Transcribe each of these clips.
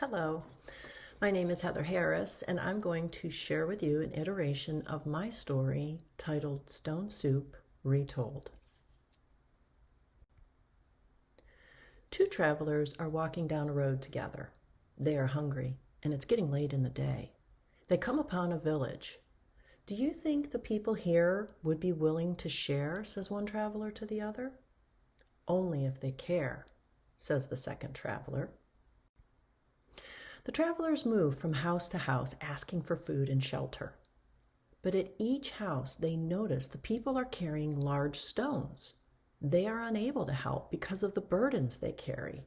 Hello, my name is Heather Harris, and I'm going to share with you an iteration of my story titled Stone Soup Retold. Two travelers are walking down a road together. They are hungry, and it's getting late in the day. They come upon a village. "Do you think the people here would be willing to share?" says one traveler to the other. "Only if they care," says the second traveler. The travelers move from house to house asking for food and shelter. But at each house they notice the people are carrying large stones. They are unable to help because of the burdens they carry.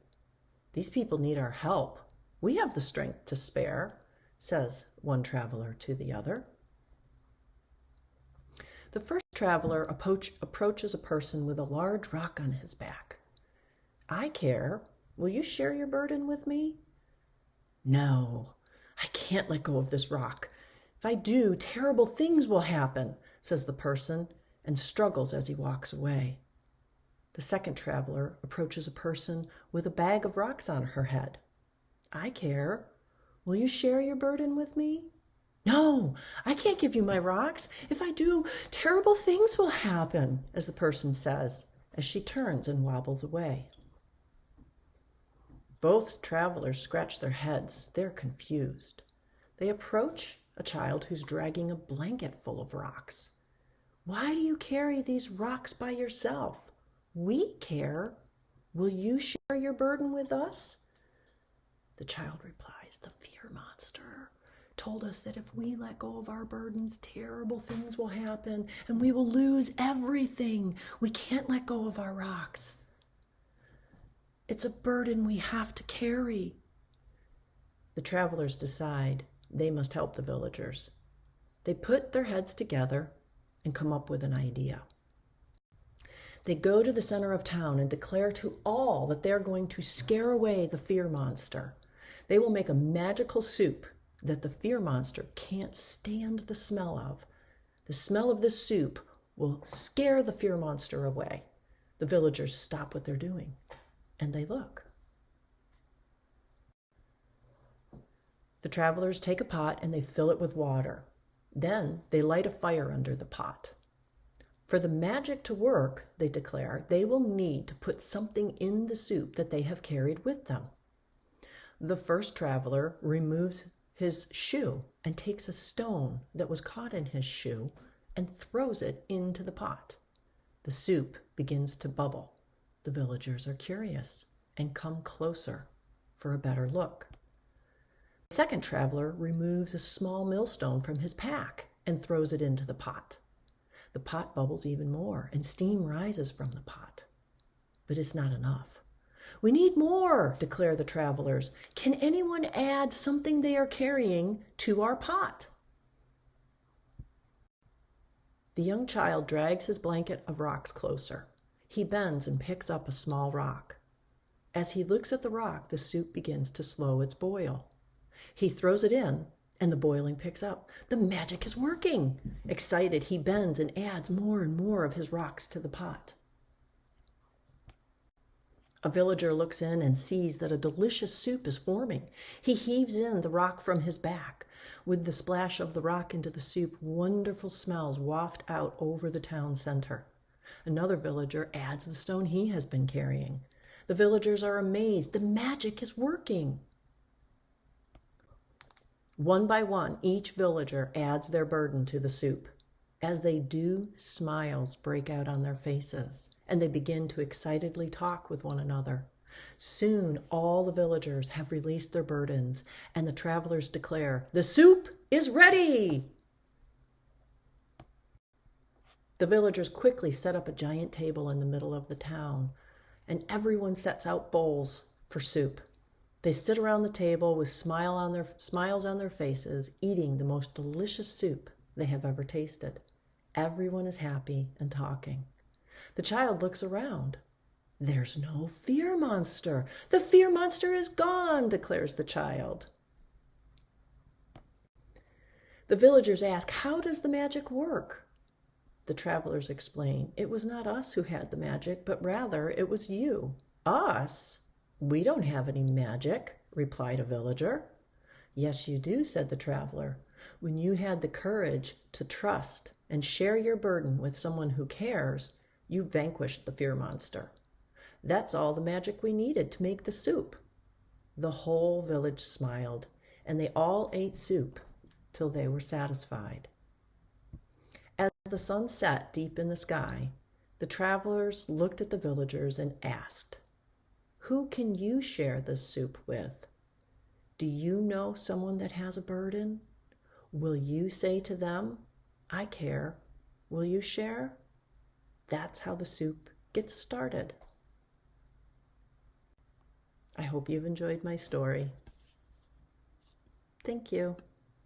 "These people need our help. We have the strength to spare," says one traveler to the other. The first traveler approaches a person with a large rock on his back. "I care. Will you share your burden with me?" "No, I can't let go of this rock. If I do, terrible things will happen," says the person, and struggles as he walks away. The second traveler approaches a person with a bag of rocks on her head. "I care. Will you share your burden with me?" "No, I can't give you my rocks. If I do, terrible things will happen," as the person says, as she turns and wobbles away. Both travelers scratch their heads. They're confused. They approach a child who's dragging a blanket full of rocks. "Why do you carry these rocks by yourself?" "We care. Will you share your burden with us?" The child replies, "The fear monster told us that if we let go of our burdens, terrible things will happen and we will lose everything. We can't let go of our rocks. It's a burden we have to carry." The travelers decide they must help the villagers. They put their heads together and come up with an idea. They go to the center of town and declare to all that they're going to scare away the fear monster. They will make a magical soup that the fear monster can't stand the smell of. The smell of this soup will scare the fear monster away. The villagers stop what they're doing and they look. The travelers take a pot and they fill it with water. Then they light a fire under the pot. For the magic to work, they declare, they will need to put something in the soup that they have carried with them. The first traveler removes his shoe and takes a stone that was caught in his shoe and throws it into the pot. The soup begins to bubble. The villagers are curious and come closer for a better look. The second traveler removes a small millstone from his pack and throws it into the pot. The pot bubbles even more and steam rises from the pot. But it's not enough. "We need more," declare the travelers. "Can anyone add something they are carrying to our pot?" The young child drags his blanket of rocks closer. He bends and picks up a small rock. As he looks at the rock, the soup begins to slow its boil. He throws it in, and the boiling picks up. The magic is working. Excited, he bends and adds more and more of his rocks to the pot. A villager looks in and sees that a delicious soup is forming. He heaves in the rock from his back. With the splash of the rock into the soup, wonderful smells waft out over the town center. Another villager adds the stone he has been carrying. The villagers are amazed. The magic is working. One by one, each villager adds their burden to the soup. As they do, smiles break out on their faces, and they begin to excitedly talk with one another. Soon, all the villagers have released their burdens, and the travelers declare, "The soup is ready!" The villagers quickly set up a giant table in the middle of the town, and everyone sets out bowls for soup. They sit around the table with smiles on their faces, eating the most delicious soup they have ever tasted. Everyone is happy and talking. The child looks around. "There's no fear monster. The fear monster is gone," declares the child. The villagers ask, "How does the magic work?" The travelers explain, "It was not us who had the magic, but rather it was you." "Us?" "We don't have any magic," replied a villager. "Yes, you do," said the traveler. "When you had the courage to trust and share your burden with someone who cares, you vanquished the fear monster. That's all the magic we needed to make the soup." The whole village smiled, and they all ate soup till they were satisfied. As the sun set deep in the sky, the travelers looked at the villagers and asked, "Who can you share this soup with? Do you know someone that has a burden? Will you say to them, 'I care. Will you share?'" That's how the soup gets started. I hope you've enjoyed my story. Thank you.